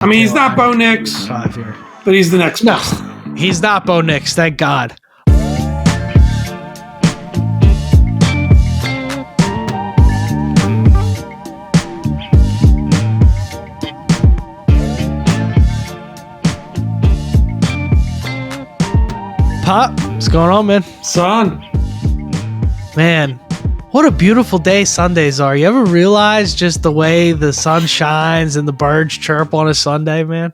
I mean, he's not Bo Nix, but he's the next best. No, he's not Bo Nix, thank God. Pop, what's going on, man? Son. Man, what a beautiful day Sundays are. You ever realize just the way the sun shines and the birds chirp on a Sunday, man?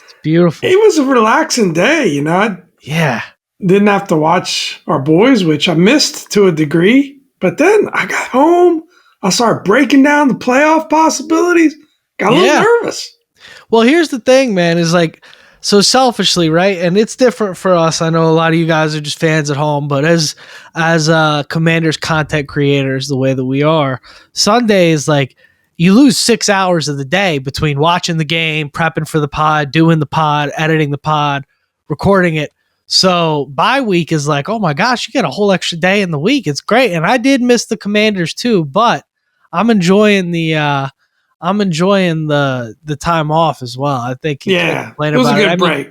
It's beautiful. It was a relaxing day, you know. Yeah. Didn't have to watch our boys, which I missed to a degree. But then I got home. I started breaking down the playoff possibilities. Got a little nervous. Well, here's the thing, man, is like, so selfishly, right? And it's different for us. I know a lot of you guys are just fans at home, but as Commanders content creators, the way that we are, Sunday is like you lose 6 hours of the day between watching the game, prepping for the pod, doing the pod, editing the pod, recording it. So bye week is like, oh my gosh, you get a whole extra day in the week. It's great. And I did miss the Commanders too, but I'm enjoying the time off as well. I think it was a good break.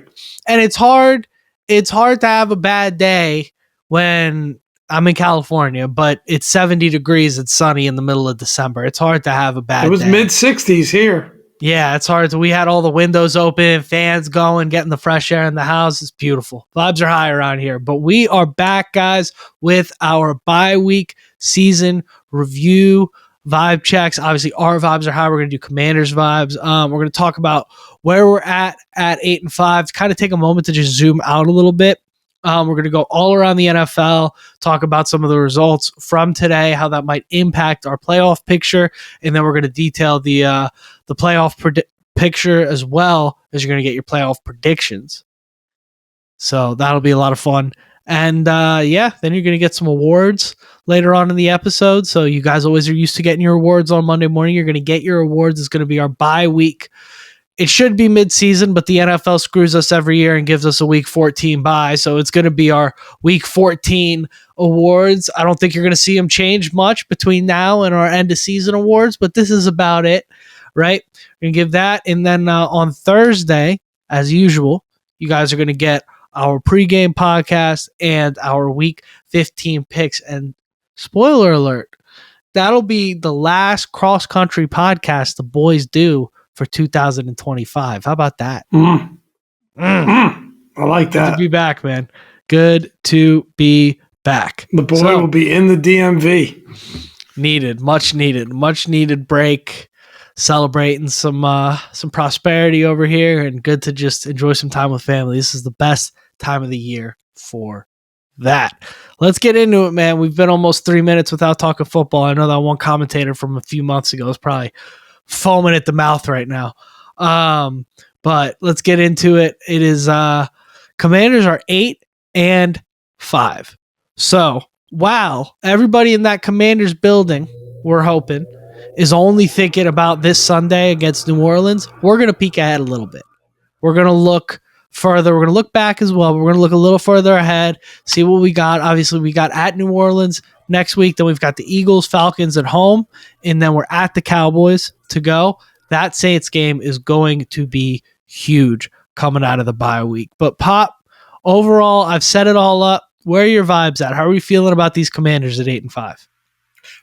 And it's hard to have a bad day when I'm in California, but it's 70 degrees, it's sunny in the middle of December. It's hard to have a bad day. It was mid-60s here. Yeah, it's hard. We had all the windows open, fans going, getting the fresh air in the house. It's beautiful. Vibes are high around here. But we are back, guys, with our bye week season review. Vibe checks. Obviously, our vibes are high. We're going to do Commanders vibes. We're going to talk about where we're at 8-5. To kind of take a moment to just zoom out a little bit. We're going to go all around the NFL, talk about some of the results from today, how that might impact our playoff picture, and then we're going to detail the playoff picture as well as you're going to get your playoff predictions. So that'll be a lot of fun. And then you're going to get some awards later on in the episode. So you guys always are used to getting your awards on Monday morning. You're going to get your awards. It's going to be our bye week. It should be mid-season, but the NFL screws us every year and gives us a week 14 bye. So it's going to be our week 14 awards. I don't think you're going to see them change much between now and our end of season awards, but this is about it, right? We're going to give that. And then on Thursday, as usual, you guys are going to get our pregame podcast and our week 15 picks. And spoiler alert, that'll be the last cross-country podcast the boys do for 2025. How about that? I like that. Good to be back, man. Good to be back. The boy will be in the DMV. Much needed break. Celebrating some prosperity over here, and good to just enjoy some time with family. This is the best time of the year for that. Let's get into it, man. We've been almost 3 minutes without talking football. I know that one commentator from a few months ago is probably foaming at the mouth right now. But let's get into it. It is Commanders are 8-5. So, wow, everybody in that Commanders building, we're hoping, is only thinking about this Sunday against New Orleans. We're going to peek ahead a little bit. We're going to look further. We're going to look back as well. But we're going to look a little further ahead, see what we got. Obviously, we got at New Orleans next week. Then we've got the Eagles, Falcons at home. And then we're at the Cowboys to go. That Saints game is going to be huge coming out of the bye week. But Pop, overall, I've set it all up. Where are your vibes at? How are we feeling about these Commanders at 8-5?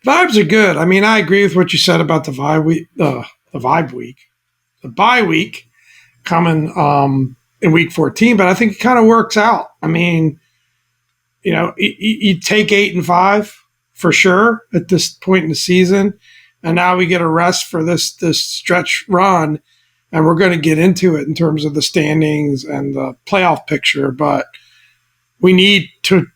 Vibes are good. I mean, I agree with what you said about the bye week. The bye week coming in week 14, but I think it kind of works out. I mean, you know, you take 8-5 for sure at this point in the season, and now we get a rest for this stretch run, and we're going to get into it in terms of the standings and the playoff picture. But we need to.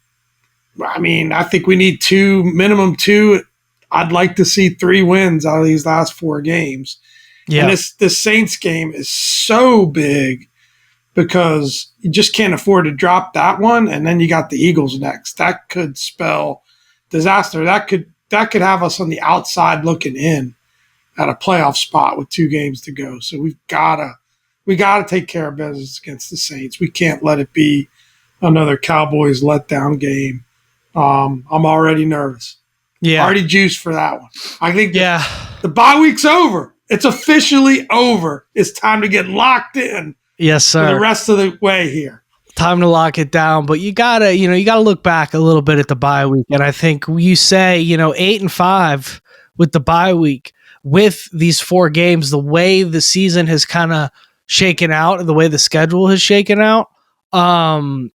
I mean, I think we need minimum two. I'd like to see 3 wins out of these last 4 games. Yeah. And this Saints game is so big because you just can't afford to drop that one. And then you got the Eagles next. That could spell disaster. That could have us on the outside looking in at a playoff spot with 2 games to go. So we gotta take care of business against the Saints. We can't let it be another Cowboys letdown game. I'm already nervous. Yeah. Already juiced for that one. I think the bye week's over. It's officially over. It's time to get locked in. Yes, sir. For the rest of the way here. Time to lock it down, but you gotta look back a little bit at the bye week, and I think you say 8-5 with the bye week, with these 4 games, the way the season has kind of shaken out and the way the schedule has shaken out,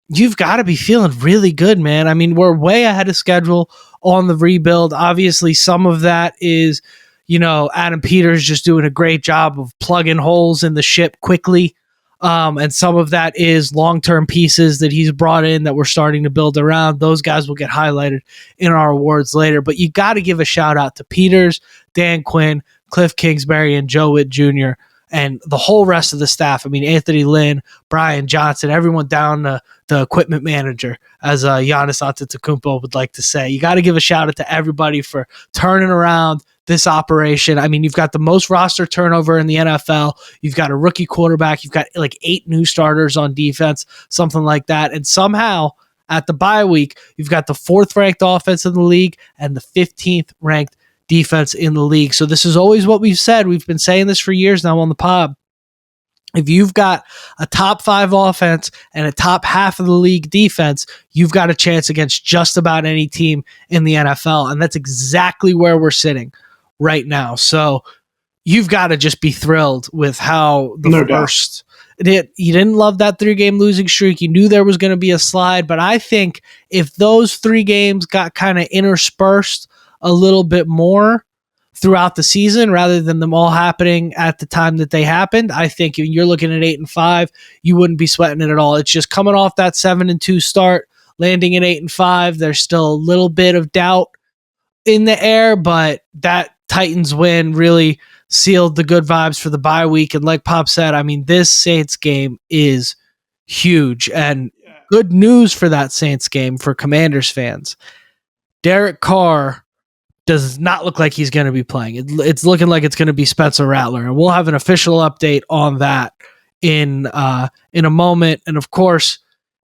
you've got to be feeling really good, man. I mean, we're way ahead of schedule on the rebuild. Obviously, some of that is Adam Peters just doing a great job of plugging holes in the ship quickly. And some of that is long-term pieces that he's brought in that we're starting to build around. Those guys will get highlighted in our awards later. But you got to give a shout out to Peters, Dan Quinn, Cliff Kingsbury, and Joe Witt Jr., and the whole rest of the staff. I mean, Anthony Lynn, Brian Johnson, everyone down to the equipment manager, as Giannis Antetokounmpo would like to say. You got to give a shout out to everybody for turning around this operation. I mean, you've got the most roster turnover in the NFL. You've got a rookie quarterback. You've got like 8 new starters on defense, something like that. And somehow at the bye week, you've got the 4th ranked offense in the league and the 15th ranked defense in the league. So this is always what we've said. We've been saying this for years now on the pod. If you've got a top 5 offense and a top half of the league defense, you've got a chance against just about any team in the NFL. And that's exactly where we're sitting right now. So you've got to just be thrilled with how the first... You didn't love that 3-game losing streak. You knew there was going to be a slide. But I think if those 3 games got kind of interspersed a little bit more throughout the season rather than them all happening at the time that they happened, I think you're looking at 8-5, you wouldn't be sweating it at all. It's just coming off that 7-2 start, landing at 8-5. There's still a little bit of doubt in the air, but that Titans win really sealed the good vibes for the bye week. And like Pop said, I mean, this Saints game is huge, and good news for that Saints game for Commanders fans. Derek Carr does not look like he's going to be playing. It's looking like it's going to be Spencer Rattler, and we'll have an official update on that in a moment. And of course,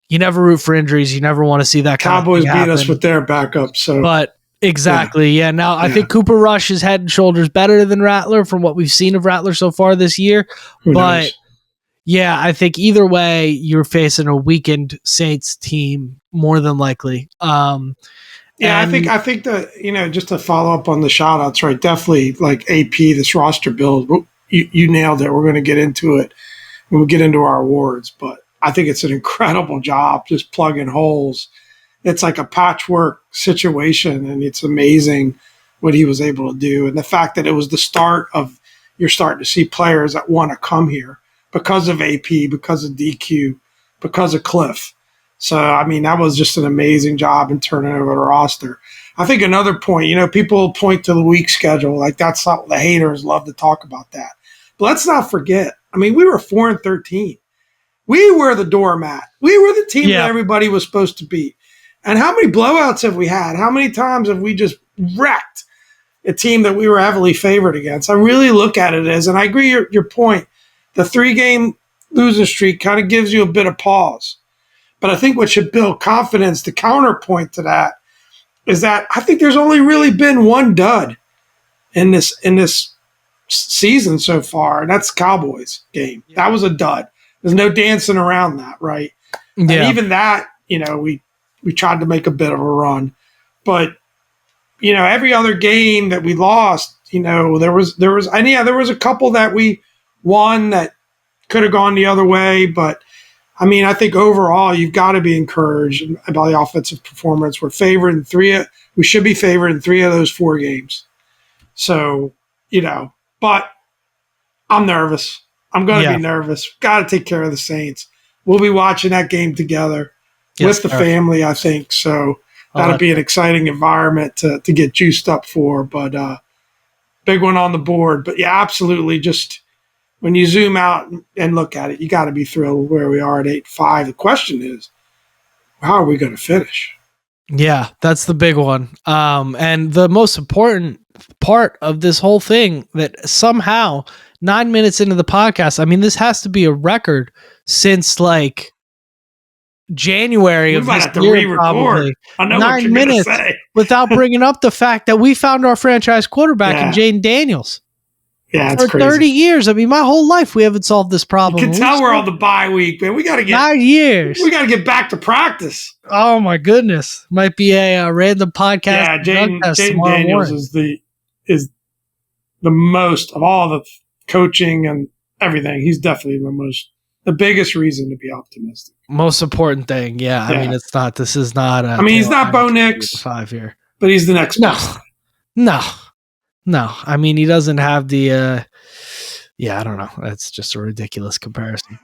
you never root for injuries. You never want to see that. Cowboys beat us with their backup. But exactly, yeah. Now I think Cooper Rush is head and shoulders better than Rattler from what we've seen of Rattler so far this year. Who knows? Yeah, I think either way, you're facing a weakened Saints team more than likely. I think that, just to follow up on the shout outs, right? Definitely like AP, this roster build, you nailed it. We're going to get into it when we get into our awards, but I think it's an incredible job just plugging holes. It's like a patchwork situation, and it's amazing what he was able to do. And the fact that it was the start of, you're starting to see players that want to come here because of AP, because of DQ, because of Cliff. So, I mean, that was just an amazing job in turning over the roster. I think another point, people point to the weak schedule. Like, that's not, the haters love to talk about that. But let's not forget, I mean, we were 4-13. We were the doormat. We were the team that everybody was supposed to beat. And how many blowouts have we had? How many times have we just wrecked a team that we were heavily favored against? I really look at it as, and I agree your point, the 3-game losing streak kind of gives you a bit of pause. But I think what should build confidence, the counterpoint to that, is that I think there's only really been one dud in this season so far, and that's Cowboys game. Yeah. That was a dud. There's no dancing around that, right? Yeah. And even that, we tried to make a bit of a run. But, every other game that we lost, there was a couple that we won that could have gone the other way, but I mean, I think overall you've got to be encouraged by the offensive performance. We're favored in 3. We should be favored in 3 of those 4 games. So, but I'm nervous. I'm going to be nervous. Got to take care of the Saints. We'll be watching that game together with the family, I think. So that'll be an exciting environment to get juiced up for. But big one on the board. But yeah, absolutely. Just when you zoom out and look at it, you got to be thrilled where we are at 8-5. The question is, how are we going to finish? Yeah, that's the big one. And the most important part of this whole thing, that somehow 9 minutes into the podcast, I mean, this has to be a record since like January of this year, probably. I know 9 minutes without bringing up the fact that we found our franchise quarterback in Jaden Daniels. Yeah, it's For crazy. 30 years. I mean, my whole life we haven't solved this problem. You can tell we're on the bye week, man. We got to get 9 years. We got to get back to practice. Oh my goodness! Might be a random podcast. Yeah, Jaden Daniels is the most of all the coaching and everything. He's definitely the biggest reason to be optimistic. Most important thing. Yeah. I mean, it's not. This is not. He's not Bo Nix 5 here, but he's the next. No. I mean, he doesn't have the. Yeah, I don't know. That's just a ridiculous comparison.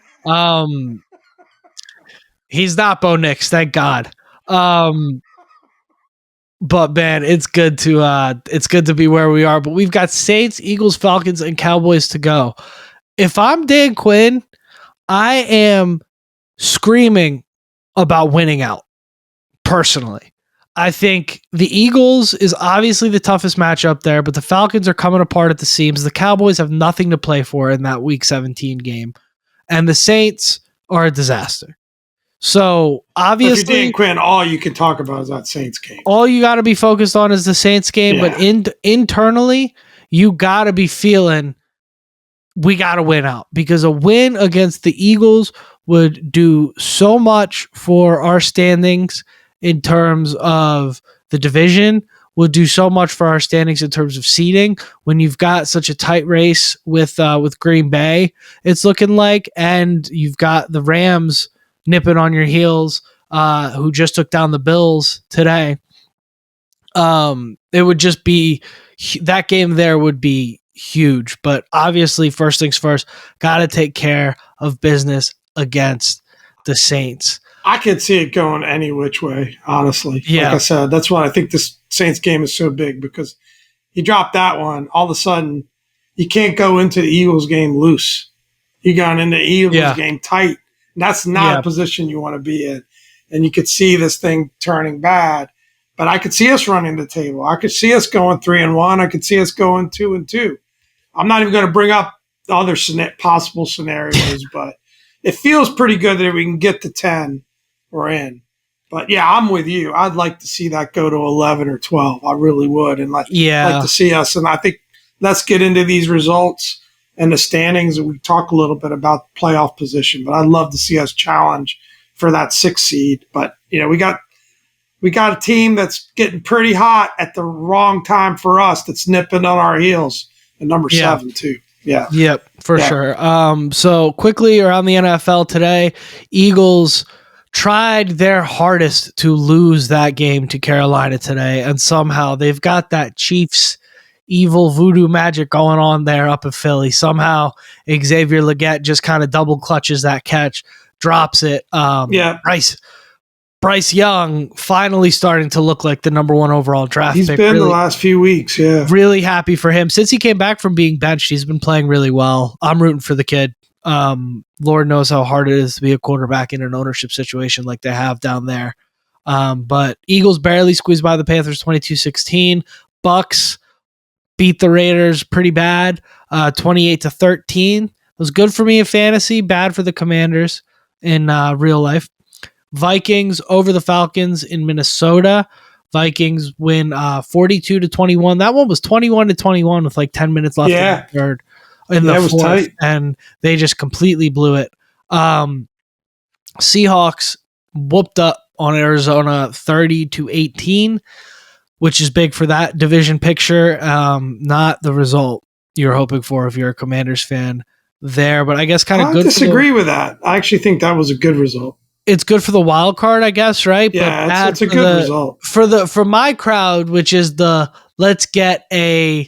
He's not Bo Nix, thank God. But man, it's good to be where we are. But we've got Saints, Eagles, Falcons, and Cowboys to go. If I'm Dan Quinn, I am screaming about winning out. Personally, I think the Eagles is obviously the toughest matchup there, but the Falcons are coming apart at the seams. The Cowboys have nothing to play for in that Week 17 game, and the Saints are a disaster. So obviously, if you're Dan Quinn, all you can talk about is that Saints game. All you got to be focused on is the Saints game, but internally, you got to be feeling we got to win out, because a win against the Eagles would do so much for our standings in terms of the division, would do so much for our standings in terms of seeding when you've got such a tight race with Green Bay, it's looking like, and you've got the Rams nipping on your heels, who just took down the Bills today. It would just be, that game there would be huge. But obviously, first things first, got to take care of business against the Saints. I could see it going any which way, honestly. Yeah. Like I said, that's why I think this Saints game is so big, because you drop that one, all of a sudden, you can't go into the Eagles game loose. You got into the Eagles game tight. That's not a position you want to be in. And you could see this thing turning bad. But I could see us running the table. I could see us going 3-1. I could see us going 2-2. I'm not even going to bring up the other possible scenarios, but it feels pretty good that if we can get to 10, we're in. But yeah, I'm with you. I'd like to see that go to 11 or 12. I really would. And like to see us. And I think let's get into these results and the standings, and we talk a little bit about playoff position. But I'd love to see us challenge for that 6 seed. But we got a team that's getting pretty hot at the wrong time for us, that's nipping on our heels, and number 7 too. Yeah. Yep, for sure. So quickly around the NFL today, Eagles tried their hardest to lose that game to Carolina today, and somehow they've got that Chiefs evil voodoo magic going on there up in Philly. Somehow Xavier Legette just kind of double clutches that catch, drops it. Bryce Young finally starting to look like the number 1 overall draft pick. He's been the last few weeks, Really happy for him. Since he came back from being benched, he's been playing really well. I'm rooting for the kid. Lord knows how hard it is to be a quarterback in an ownership situation like they have down there. But Eagles barely squeezed by the Panthers 22-16. Bucks beat the Raiders pretty bad, 28-13. It was good for me in fantasy, bad for the Commanders in real life. Vikings over the Falcons in Minnesota. Vikings win 42-21. That one was 21-21 with like 10 minutes left in the third. In the fourth, tight. And they just completely blew it. Seahawks whooped up on Arizona 30-18, which is big for that division picture. Not the result you're hoping for if you're a Commanders fan there, but I guess kind of good. I disagree with that. I actually think that was a good result. It's good for the wild card, I guess, right? Yeah, but it's a good result for my crowd, which is the let's get a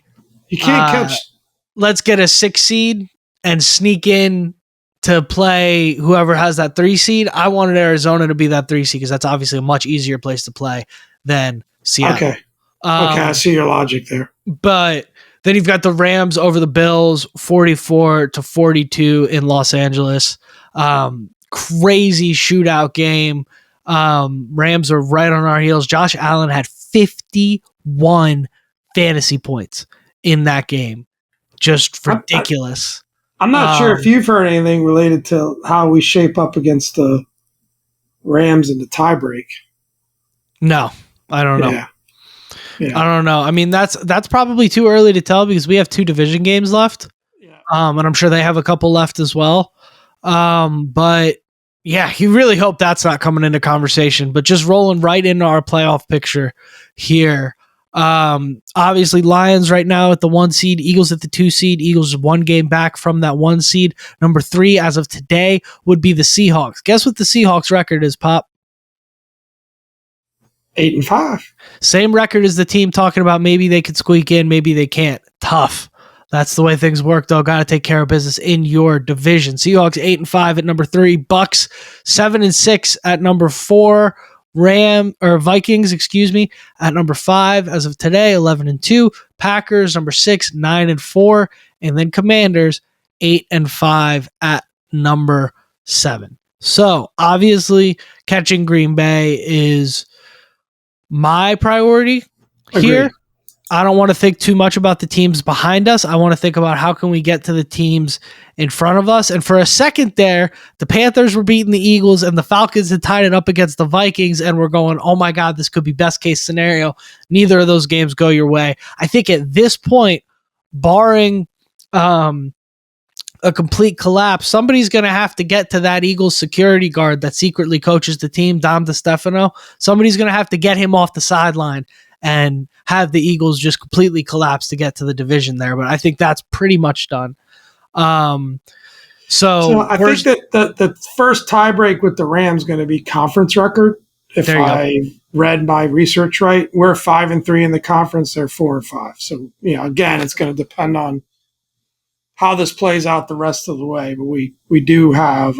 let's get a 6 seed and sneak in to play whoever has that 3 seed. I wanted Arizona to be that 3 seed because that's obviously a much easier place to play than Seattle. Okay, I see your logic there. But then you've got the Rams over the Bills, 44-42 in Los Angeles. Crazy shootout game. Rams are right on our heels. Josh Allen had 51 fantasy points in that game. Just ridiculous. I'm not sure if you've heard anything related to how we shape up against the Rams in the tiebreak. No, I don't know. Yeah. I don't know. I mean, that's probably too early to tell because we have 2 division games left. Yeah. And I'm sure they have a couple left as well. But yeah, you really hope that's not coming into conversation, but just rolling right into our playoff picture here. Obviously Lions right now at the 1 seed, Eagles at the 2 seed. Eagles 1 game back from that 1 seed. Number 3 as of today would be the Seahawks. Guess what the Seahawks record is, Pop? 8-5. Same record as the team talking about maybe they could squeak in, maybe they can't. Tough. That's the way things work, though. Got to take care of business in your division. Seahawks 8-5 at number 3. Bucks 7-6 at number 4. Vikings, at number 5 as of today, 11-2. Packers number 6, 9-4, and then Commanders 8-5 at number 7. So obviously, catching Green Bay is my priority here. Agreed. I don't want to think too much about the teams behind us. I want to think about how can we get to the teams in front of us. And for a second there, the Panthers were beating the Eagles and the Falcons had tied it up against the Vikings. And we're going, oh my God, this could be best case scenario. Neither of those games go your way. I think at this point, barring a complete collapse, somebody's going to have to get to that Eagles security guard that secretly coaches the team, Dom DeStefano. Somebody's going to have to get him off the sideline and have the Eagles just completely collapse to get to the division there. But I think that's pretty much done. So I think that the first tiebreak with the Rams going to be conference record. If I read my research right, we're 5-3 in the conference. They're 4-5. So, again, it's going to depend on how this plays out the rest of the way. But we do have,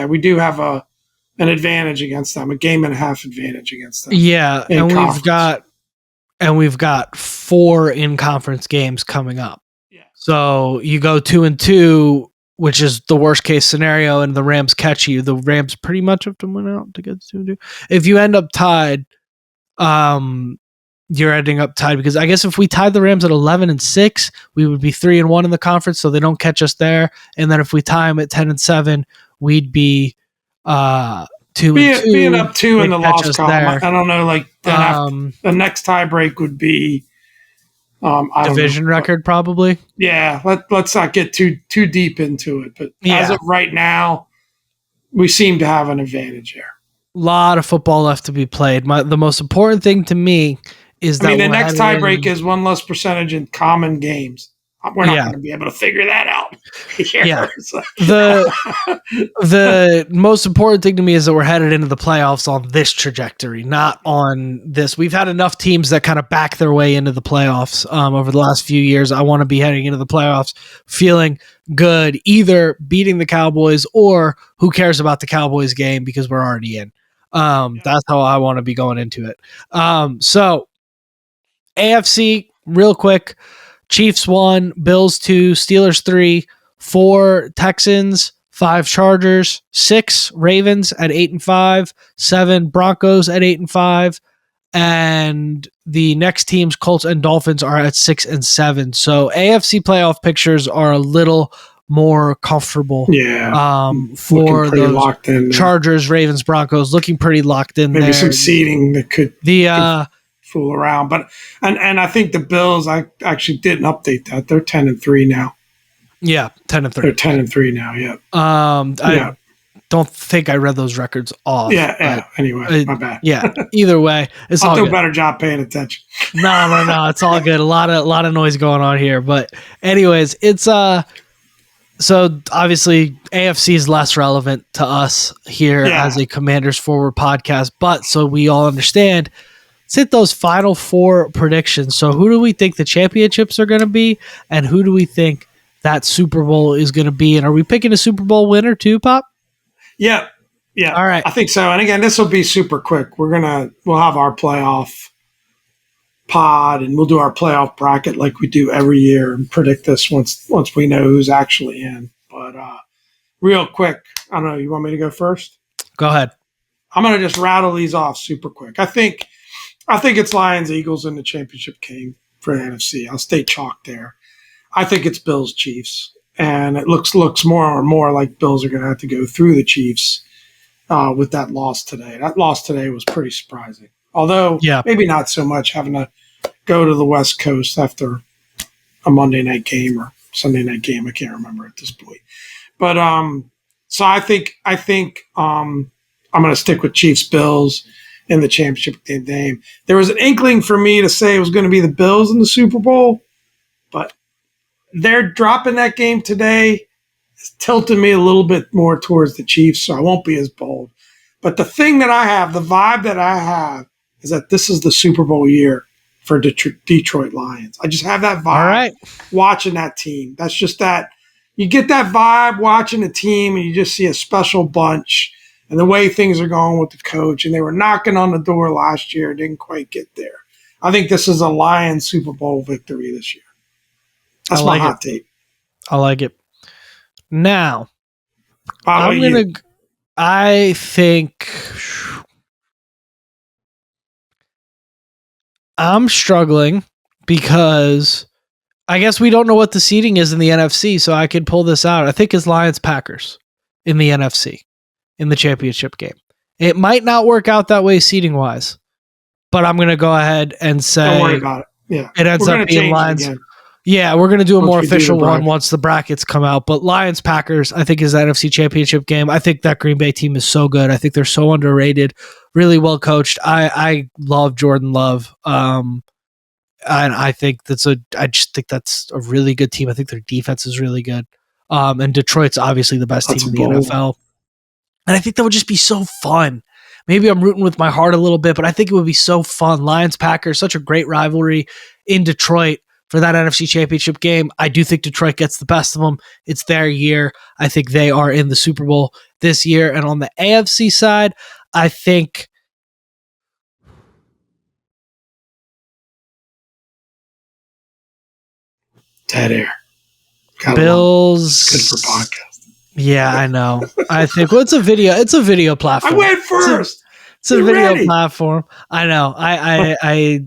we do have an advantage against them, a game and a half advantage against them. Yeah, and we've got 4 in-conference games coming up. Yeah. So you go 2-2, which is the worst case scenario, and the Rams catch you. The Rams pretty much have to win out to get to 2-2. If you end up tied, you're ending up tied because I guess if we tied the Rams at 11-6, we would be 3-1 in the conference, so they don't catch us there. And then if we tie them at 10-7, we'd be 2-2. Being up 2 in the loss column. There. I don't know. The next tiebreak would be division record, probably. Yeah, let's not get too deep into it. But as of right now, we seem to have an advantage here. A lot of football left to be played. The most important thing to me is that the next tiebreak is 1 less percentage in common games. We're not going to be able to figure that out here. Yeah. The most important thing to me is that we're headed into the playoffs on this trajectory, not on this. We've had enough teams that kind of back their way into the playoffs over the last few years. I want to be heading into the playoffs feeling good, either beating the Cowboys or who cares about the Cowboys game because we're already in. That's how I want to be going into it. So AFC, real quick. Chiefs 1, Bills 2, Steelers 3, 4 Texans, 5 Chargers, 6 Ravens at 8-5, 7 Broncos at 8-5, and the next teams, Colts and Dolphins, are at 6-7. So AFC playoff pictures are a little more comfortable. Yeah. For the Chargers, Ravens, Broncos, looking pretty locked in. Maybe there. Some seeding that could fool around, but and I think the Bills, I actually didn't update that. They're 10-3 now. Yeah, 10-3. They're 10-3 now. Yeah. I don't think I read those records off. Yeah. Anyway, my bad. Yeah. Either way, it's I'll all do good. a better job paying attention. No, it's all good. A lot of noise going on here, but anyways, it's so obviously AFC is less relevant to us here as a Commanders Forward podcast, but so we all understand. Let's hit those final 4 predictions. So who do we think the championships are going to be, and who do we think that Super Bowl is going to be? And are we picking a Super Bowl winner too, Pop? Yeah. All right. I think so. And again, this will be super quick. We'll have our playoff pod, and we'll do our playoff bracket like we do every year and predict this once we know who's actually in. But real quick, I don't know. You want me to go first? Go ahead. I'm going to just rattle these off super quick. I think it's Lions, Eagles in the championship game for the NFC. I'll stay chalk there. I think it's Bills, Chiefs. And it looks more and more like Bills are going to have to go through the Chiefs with that loss today. That loss today was pretty surprising. Although Yeah. maybe not so much having to go to the West Coast after a Monday night game or Sunday night game. I can't remember at this point. But so I think I'm going to stick with Chiefs Bills in the championship game. There was an inkling for me to say it was going to be the Bills in the Super Bowl, but they're dropping that game today. It's tilted me a little bit more towards the Chiefs, so I won't be as bold. But the thing that I have, the vibe that I have, is that this is the Super Bowl year for Detroit Lions. I just have that vibe watching that team. That's just that. You get that vibe watching the team, and you just see a special bunch and the way things are going with the coach. And they were knocking on the door last year, didn't quite get there. I think this is a Lions Super Bowl victory this year. That's my hot take. I like it. Now, I think I'm struggling because I guess we don't know what the seeding is in the NFC, so I could pull this out. I think it's Lions-Packers in the NFC in the championship game. It might not work out that way seeding-wise, but I'm going to go ahead and say don't worry about it. Yeah, it ends up being Lions. Yeah, we're going to do a more official one once the brackets come out. But Lions-Packers, I think, is the NFC championship game. I think that Green Bay team is so good. I think they're so underrated, really well coached. I love Jordan Love. And I think I just think that's a really good team. I think their defense is really good. And Detroit's obviously the best team in the NFL. And I think that would just be so fun. Maybe I'm rooting with my heart a little bit, but I think it would be so fun. Lions-Packers, such a great rivalry in Detroit for that NFC championship game. I do think Detroit gets the best of them. It's their year. I think they are in the Super Bowl this year. And on the AFC side, I think dead air. Bills. Good for podcast. Yeah, I know. I think it's a video platform. I went first. It's a video platform. I know. I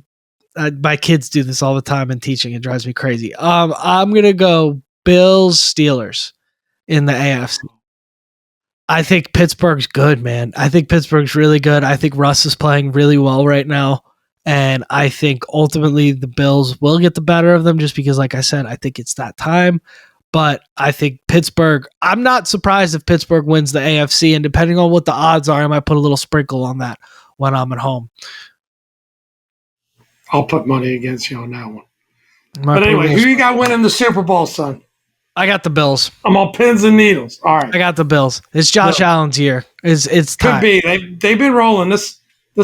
my kids do this all the time in teaching. It drives me crazy. I'm gonna go Bills Steelers in the AFC. I think Pittsburgh's good, man. I think Pittsburgh's really good. I think Russ is playing really well right now. And I think ultimately the Bills will get the better of them just because, like I said, I think it's that time. But I think Pittsburgh, I'm not surprised if Pittsburgh wins the AFC. And depending on what the odds are, I might put a little sprinkle on that when I'm at home. I'll put money against you on that one. But anyway, who you got winning the Super Bowl, son? I got the Bills. I'm on pins and needles. All right. I got the Bills. It's Josh Allen's year. It's time. Could be. They've been rolling. This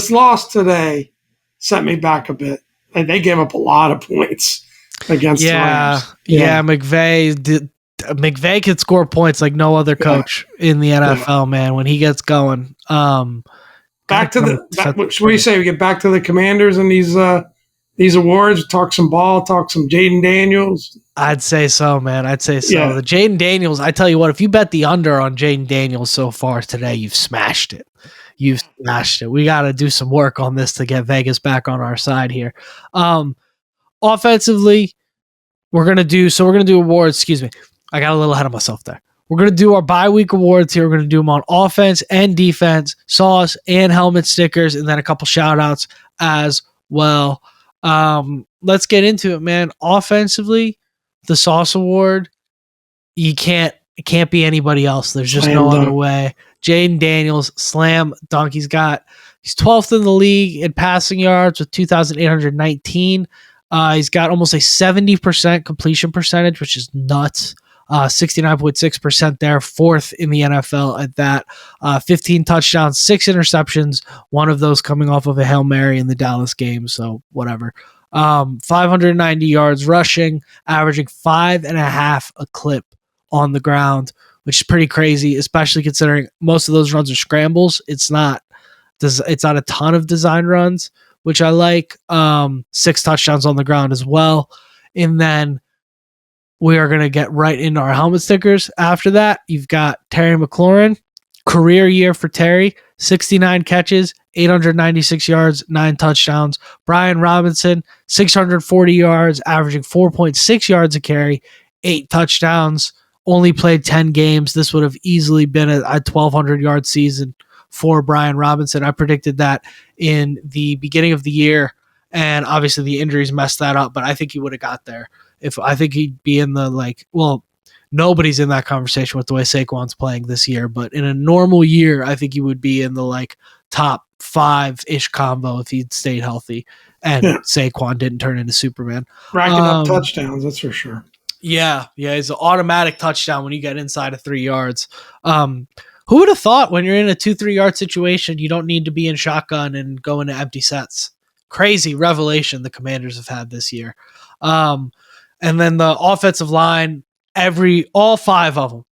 loss today set me back a bit. And they gave up a lot of points against the Rams. Yeah, McVay could score points like no other coach in the NFL, man, when he gets going. Back to what do you say? We get back to the Commanders and these awards, talk some ball, talk some Jaden Daniels. I'd say so, man. I'd say so. Yeah. The Jaden Daniels, I tell you what, if you bet the under on Jaden Daniels so far today, you've smashed it. You've smashed it. We got to do some work on this to get Vegas back on our side here. Offensively, we're going to do awards. Excuse me. I got a little ahead of myself there. We're going to do our bye week awards here. We're going to do them on offense and defense, sauce and helmet stickers, and then a couple shout outs as well. Let's get into it, man. Offensively, the sauce award, it can't be anybody else. There's just no other way. Jaden Daniels, slam dunk. He's 12th in the league in passing yards with 2,819. He's got almost a 70% completion percentage, which is nuts. 69.6% there, fourth in the NFL at that. 15 touchdowns, 6 interceptions, one of those coming off of a Hail Mary in the Dallas game, so whatever. 590 yards rushing, averaging 5.5 a clip on the ground, which is pretty crazy, especially considering most of those runs are scrambles. It's not a ton of design runs, which I like. 6 touchdowns on the ground as well. And then we are going to get right into our helmet stickers. After that, you've got Terry McLaurin, career year for Terry, 69 catches, 896 yards, 9 touchdowns. Brian Robinson, 640 yards, averaging 4.6 yards a carry, 8 touchdowns, only played 10 games. This would have easily been a 1,200-yard season for Brian Robinson. I predicted that in the beginning of the year, and obviously the injuries messed that up, but I think he would have got there. I think he'd be in the nobody's in that conversation with the way Saquon's playing this year, but in a normal year, I think he would be in the top 5-ish combo if he'd stayed healthy and Saquon didn't turn into Superman. Racking up touchdowns, that's for sure. Yeah, it's an automatic touchdown when you get inside of 3 yards. Who would have thought when you're in a 2-3 yard situation, you don't need to be in shotgun and go into empty sets? Crazy revelation the Commanders have had this year. And then the offensive line, all 5 of them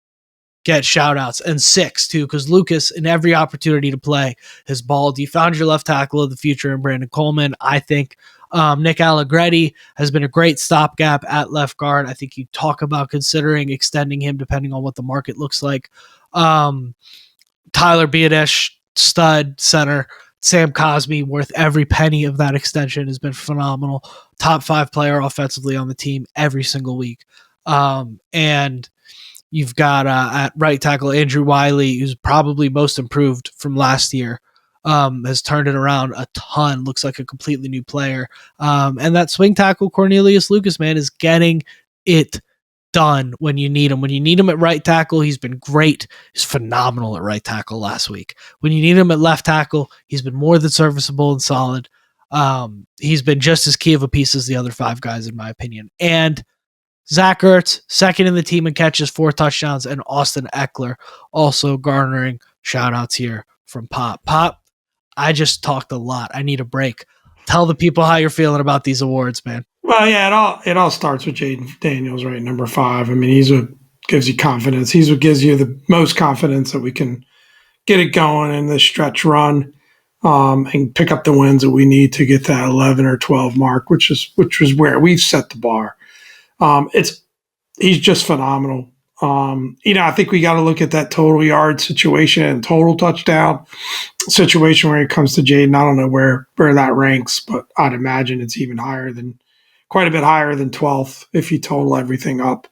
get shout outs, and 6 too, because Lucas, in every opportunity to play, has balled. You found your left tackle of the future in Brandon Coleman. I think Nick Allegretti has been a great stopgap at left guard. I think you talk about considering extending him depending on what the market looks like. Tyler Biadasz, stud center. Sam Cosmi, worth every penny of that extension, has been phenomenal. Top 5 player offensively on the team every single week. And you've got at right tackle Andrew Wiley, who's probably most improved from last year. Has turned it around a ton. Looks like a completely new player. And that swing tackle Cornelius Lucas, man, is getting it done when you need him. When you need him at right tackle, he's been great. He's phenomenal at right tackle last week. When you need him at left tackle, he's been more than serviceable and solid. He's been just as key of a piece as the other 5 guys, in my opinion. And Zach Ertz, second in the team in catches, 4 touchdowns, and Austin Eckler also garnering shout-outs here from Pop. Pop, I just talked a lot. I need a break. Tell the people how you're feeling about these awards, man. Well, yeah, it all starts with Jaden Daniels, right? Number 5. I mean, he's what gives you confidence. He's what gives you the most confidence that we can get it going in this stretch run, and pick up the wins that we need to get that 11 or 12 mark, which was where we've set the bar. He's just phenomenal. I think we got to look at that total yard situation and total touchdown situation where it comes to Jaden. I don't know where that ranks, but I'd imagine it's even quite a bit higher than 12th if you total everything up.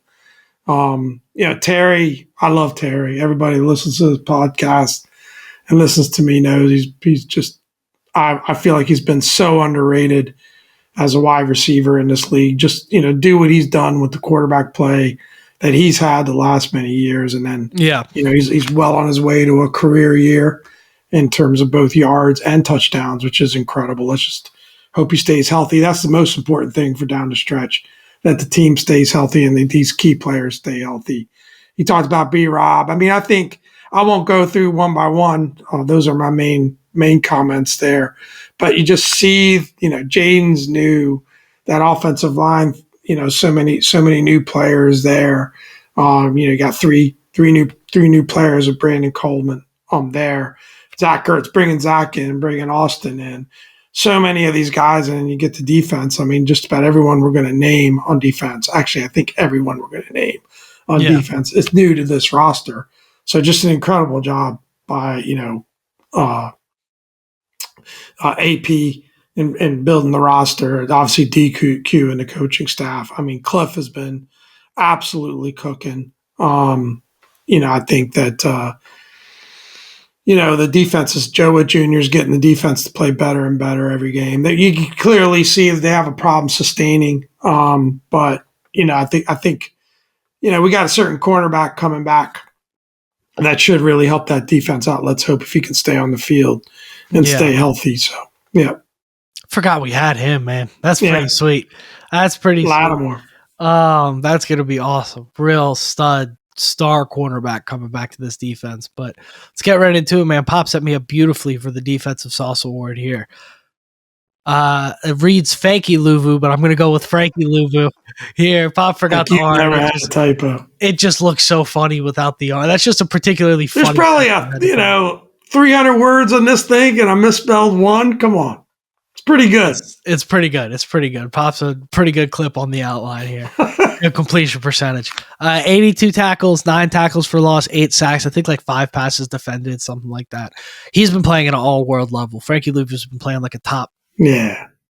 Terry, I love Terry. Everybody who listens to this podcast and listens to me knows he's just, I feel like he's been so underrated as a wide receiver in this league. Just, do what he's done with the quarterback play that he's had the last many years. And then, he's well on his way to a career year in terms of both yards and touchdowns, which is incredible. Let's just hope he stays healthy. That's the most important thing for down the stretch, that the team stays healthy and these key players stay healthy. He talked about B-Rob. I mean, I think I won't go through one by one. Those are my main comments there. But you just see, Jaden's new, that offensive line, so many new players there. You got three new players with Brandon Coleman there. Zach Ertz, bringing Zach in, bringing Austin in. So many of these guys, and you get to defense. I mean, just about everyone we're going to name on defense. Actually, I think everyone we're going to name on defense is new to this roster. So just an incredible job by, AP in building the roster. Obviously, DQ and the coaching staff. I mean, Cliff has been absolutely cooking. I think that, the defense is Joe Wood Jr. is getting the defense to play better and better every game. You can clearly see that they have a problem sustaining. But I think we got a certain cornerback coming back that should really help that defense out. Let's hope if he can stay on the field and stay healthy. So, yeah. Forgot we had him, man. That's pretty sweet. That's pretty Lattimore. Sweet. That's going to be awesome. Real star cornerback coming back to this defense. But let's get right into it, man. Pop set me up beautifully for the Defensive Sauce Award here. It reads Fanky Luvu, but I'm going to go with Frankie Luvu here. Pop forgot the R. Never had a typo. It just looks so funny without the R. That's just a particularly funny. There's probably 300 words on this thing, and I misspelled one. Come on. It's pretty good. It's pretty good. It's pretty good. Pop's a pretty good clip on the outline here. A completion percentage. 82 tackles, 9 tackles for loss, 8 sacks. I think 5 passes defended, something like that. He's been playing at an all-world level. Frankie Luvu's been playing like a top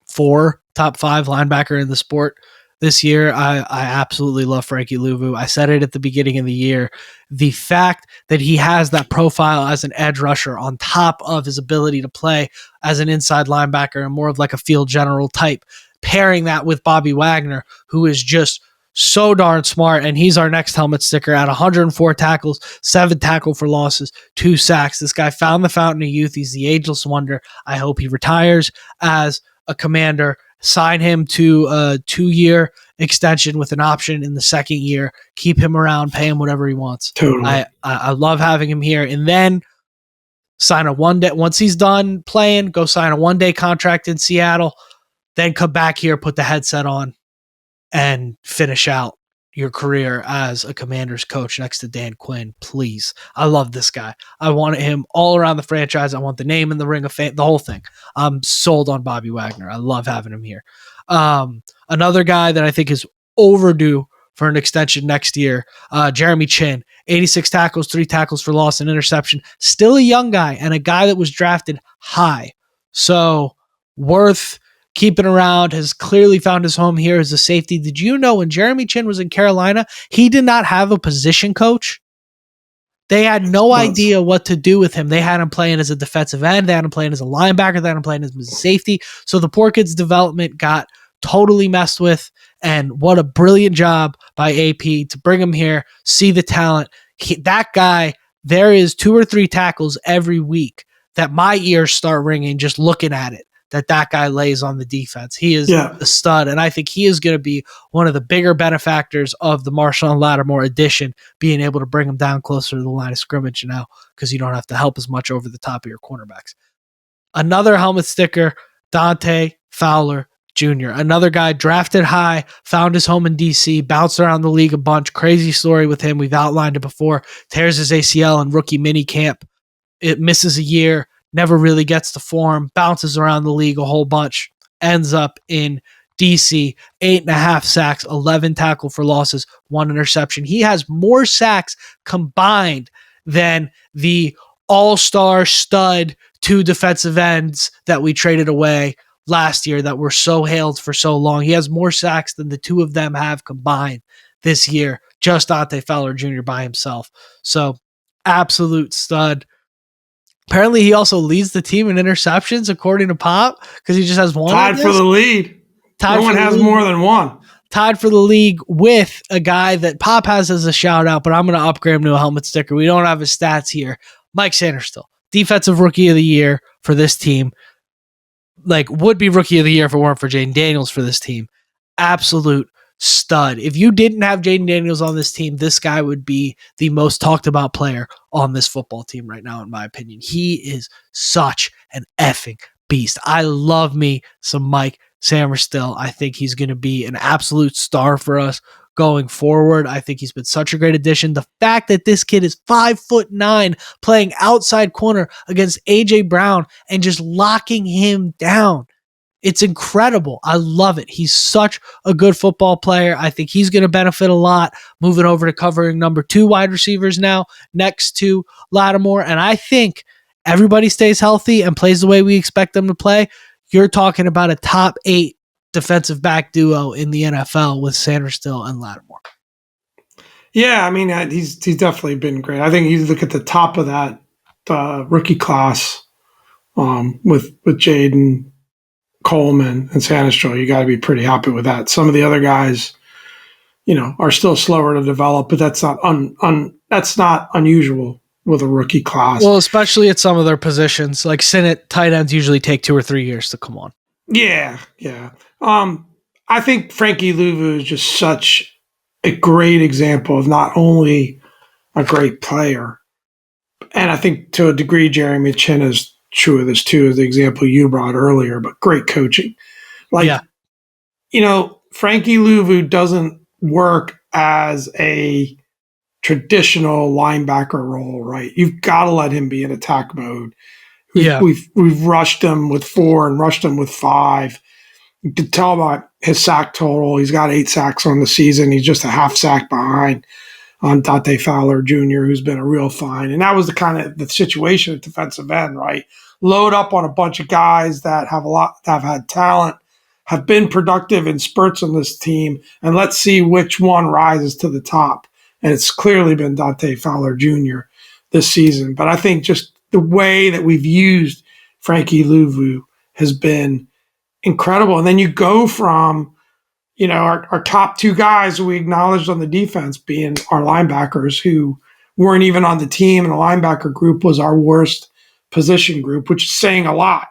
4, top 5 linebacker in the sport. this year. I absolutely love Frankie Louvu. I said it at the beginning of the year. The fact that he has that profile as an edge rusher on top of his ability to play as an inside linebacker and more of like a field general type, pairing that with Bobby Wagner, who is just so darn smart, and he's our next helmet sticker at 104 tackles, 7 tackle for losses, 2 sacks. This guy found the fountain of youth. He's the ageless wonder. I hope he retires as a Commander. Sign him to a 2-year extension with an option in the second year. Keep him around, pay him whatever he wants. Totally. I love having him here. And then sign a 1-day, once he's done playing, go sign a 1-day contract in Seattle, then come back here, put the headset on, and finish out your career as a Commanders coach next to Dan Quinn, please. I love this guy. I want him all around the franchise. I want the name in the Ring of Fame, the whole thing. I'm sold on Bobby Wagner. I love having him here. Another guy that I think is overdue for an extension next year, Jeremy Chin, 86 tackles, 3 tackles for loss and interception. Still a young guy and a guy that was drafted high. So worth keeping around, has clearly found his home here as a safety. Did you know when Jeremy Chin was in Carolina, he did not have a position coach? They had no idea what to do with him. They had him playing as a defensive end. They had him playing as a linebacker. They had him playing as a safety. So the poor kid's development got totally messed with. And what a brilliant job by AP to bring him here, see the talent. That guy, there is 2 or 3 tackles every week that my ears start ringing just looking at it. That guy lays on the defense. He is a stud, and I think he is going to be one of the bigger benefactors of the Marshawn Lattimore addition, being able to bring him down closer to the line of scrimmage now because you don't have to help as much over the top of your cornerbacks. Another helmet sticker, Dante Fowler Jr., another guy drafted high, found his home in D.C., bounced around the league a bunch. Crazy story with him. We've outlined it before. Tears his ACL in rookie mini camp. It misses a year. Never really gets to form, bounces around the league a whole bunch, ends up in DC, 8.5 sacks, 11 tackle for losses, 1 interception. He has more sacks combined than the all-star stud 2 defensive ends that we traded away last year that were so hailed for so long. He has more sacks than the 2 of them have combined this year, just Dante Fowler Jr. by himself. So absolute stud. Apparently, he also leads the team in interceptions, according to Pop, because he just has 1. Tied for the lead. No one has more than 1. Tied for the league with a guy that Pop has as a shout-out, but I'm going to upgrade him to a helmet sticker. We don't have his stats here. Mike Sanderstill, Defensive Rookie of the Year for this team. Would be Rookie of the Year if it weren't for Jaden Daniels for this team. Absolute stud. If you didn't have Jaden Daniels on this team, this guy would be the most talked about player on this football team right now, in my opinion. He is such an effing beast. I love me some Mike Samerstill. I think he's going to be an absolute star for us going forward. I think he's been such a great addition. The fact that this kid is 5'9", playing outside corner against AJ Brown and just locking him down. It's incredible. I love it. He's such a good football player. I think he's going to benefit a lot moving over to covering number 2 wide receivers now next to Lattimore. And I think everybody stays healthy and plays the way we expect them to play. You're talking about a top 8 defensive back duo in the NFL with Sanderstill and Lattimore. Yeah, I mean, he's definitely been great. I think you look at the top of that rookie class with Jaden, Coleman, and Sanderstill. You got to be pretty happy with that. Some of the other guys, are still slower to develop, but that's not that's not unusual with a rookie class. Well, especially at some of their positions, like Sinnott, tight ends usually take 2 or 3 years to come on. Yeah. I think Frankie Louvu is just such a great example of not only a great player, and I think to a degree Jeremy Chin is true of this too, as the example you brought earlier, but great coaching. Frankie Louvu doesn't work as a traditional linebacker role, right? You've got to let him be in attack mode. We've rushed him with 4 and rushed him with 5. You can tell by his sack total. He's got 8 sacks on the season. He's just a half sack behind on Dante Fowler Jr., who's been a real find. And that was the kind of the situation at defensive end, right? Load up on a bunch of guys that have had talent, have been productive in spurts on this team, and let's see which one rises to the top. And it's clearly been Dante Fowler Jr. this season. But I think just the way that we've used Frankie Louvu has been incredible. And then you go from, our top two guys who we acknowledged on the defense being our linebackers who weren't even on the team, and the linebacker group was our worst position group, which is saying a lot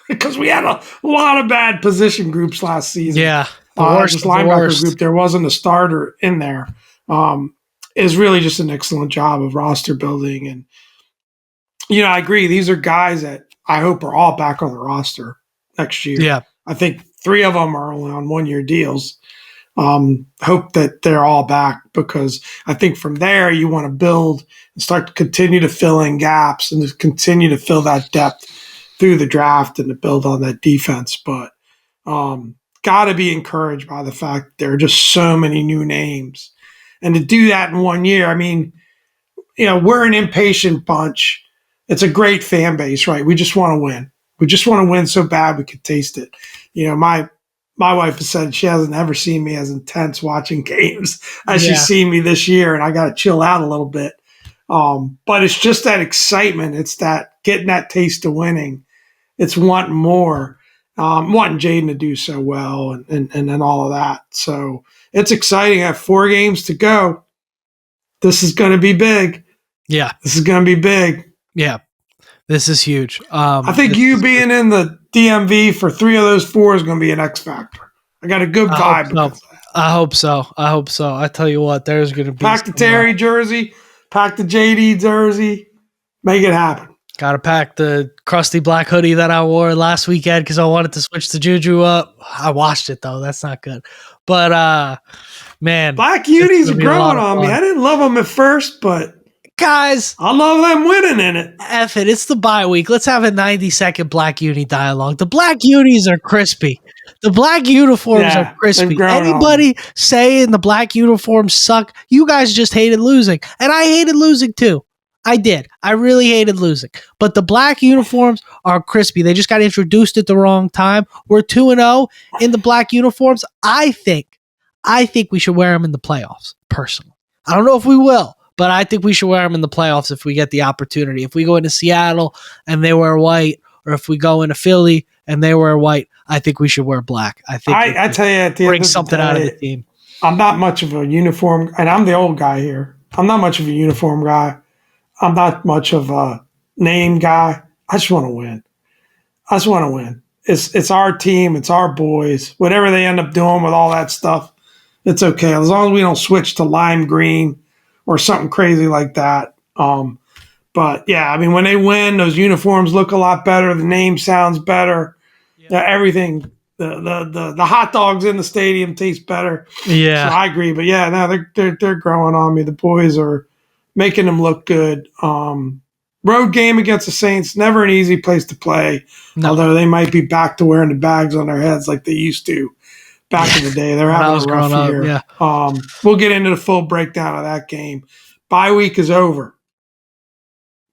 because we had a lot of bad position groups last season. Yeah, the worst. This linebacker group, there wasn't a starter in there. Is really just an excellent job of roster building. And, I agree. These are guys that I hope are all back on the roster next year. Yeah. I think 3 of them are only on 1-year deals. Hope that they're all back, because I think from there you want to build and start to continue to fill in gaps and to continue to fill that depth through the draft and to build on that defense. But got to be encouraged by the fact that there are just so many new names. And to do that in 1 year, I mean, we're an impatient bunch. It's a great fan base, right? We just want to win. We just want to win so bad we could taste it. My wife has said she hasn't ever seen me as intense watching games as she's seen me this year, and I got to chill out a little bit. But it's just that excitement. It's that getting that taste of winning. It's wanting more, wanting Jaden to do so well and all of that. So it's exciting. I have 4 games to go. This is going to be big. Yeah. This is going to be big. Yeah. This is huge. I think you being in the DMV for 3 of those 4 is going to be an X factor. I got a good vibe. I hope so. I tell you what, there's going to be. Pack the Terry jersey, pack the JD jersey, make it happen. Got to pack the crusty black hoodie that I wore last weekend because I wanted to switch the Juju up. I washed it though. That's not good. But man, Black Unis are growing on me. I didn't love them at first, but guys, I love them winning in it. F it. It's the bye week. Let's have a 90-second Black Uni dialogue. The Black Unis are crispy. The black uniforms are crispy. Anybody saying the black uniforms suck, you guys just hated losing. And I hated losing too. I did. I really hated losing. But the black uniforms are crispy. They just got introduced at the wrong time. We're 2-0 in the black uniforms. I think we should wear them in the playoffs, personally. I don't know if we will, but I think we should wear them in the playoffs if we get the opportunity. If we go into Seattle and they wear white, or if we go into Philly and they wear white, I think we should wear black. I think I tell you, at the bring end something out of the team. I'm not much of a uniform, and I'm the old guy here. I'm not much of a uniform guy. I'm not much of a name guy. I just want to win. It's our team. It's our boys. Whatever they end up doing with all that stuff, it's okay. As long as we don't switch to lime green or something crazy like that. But yeah, I mean, when they win, those uniforms look a lot better. The name sounds better. Yeah. Everything. The hot dogs in the stadium taste better. Yeah, so I agree. But yeah, no, they're growing on me. The boys are making them look good. Road game against the Saints, never an easy place to play. No. Although they might be back to wearing the bags on their heads like they used to back in the day. They're having a rough year. Yeah. We'll get into the full breakdown of that game. Bye week is over.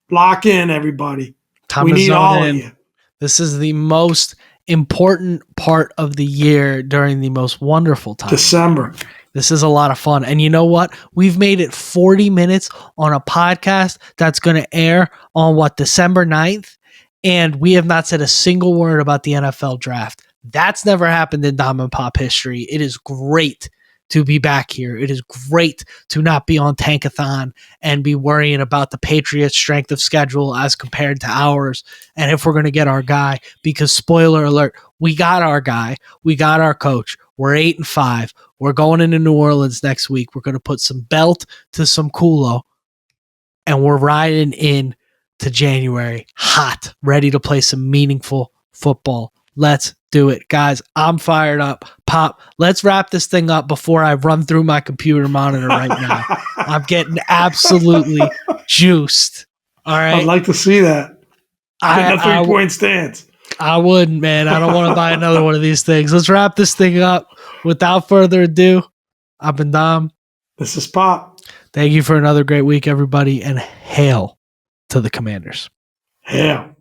Lock in, everybody. We need all of you. This is the most important part of the year during the most wonderful time. December. This is a lot of fun. And you know what? We've made it 40 minutes on a podcast that's going to air on December 9th. And we have not said a single word about the NFL draft. That's never happened in Dom and Pop history. It is great to be back here. It is great to not be on Tankathon and be worrying about the Patriots' strength of schedule as compared to ours, and if we're going to get our guy, because spoiler alert, we got our guy. We got our coach. We're 8-5. We're going into New Orleans next week. We're going to put some belt to some culo, and we're riding in to January hot, ready to play some meaningful football. Let's do it. Guys, I'm fired up. Pop, let's wrap this thing up before I run through my computer monitor right now. I'm getting absolutely juiced. All right. I'd like to see that. A 3-point stance. I wouldn't, man. I don't want to buy another one of these things. Let's wrap this thing up. Without further ado, I've been Dom. This is Pop. Thank you for another great week, everybody, and hail to the Commanders. Hail.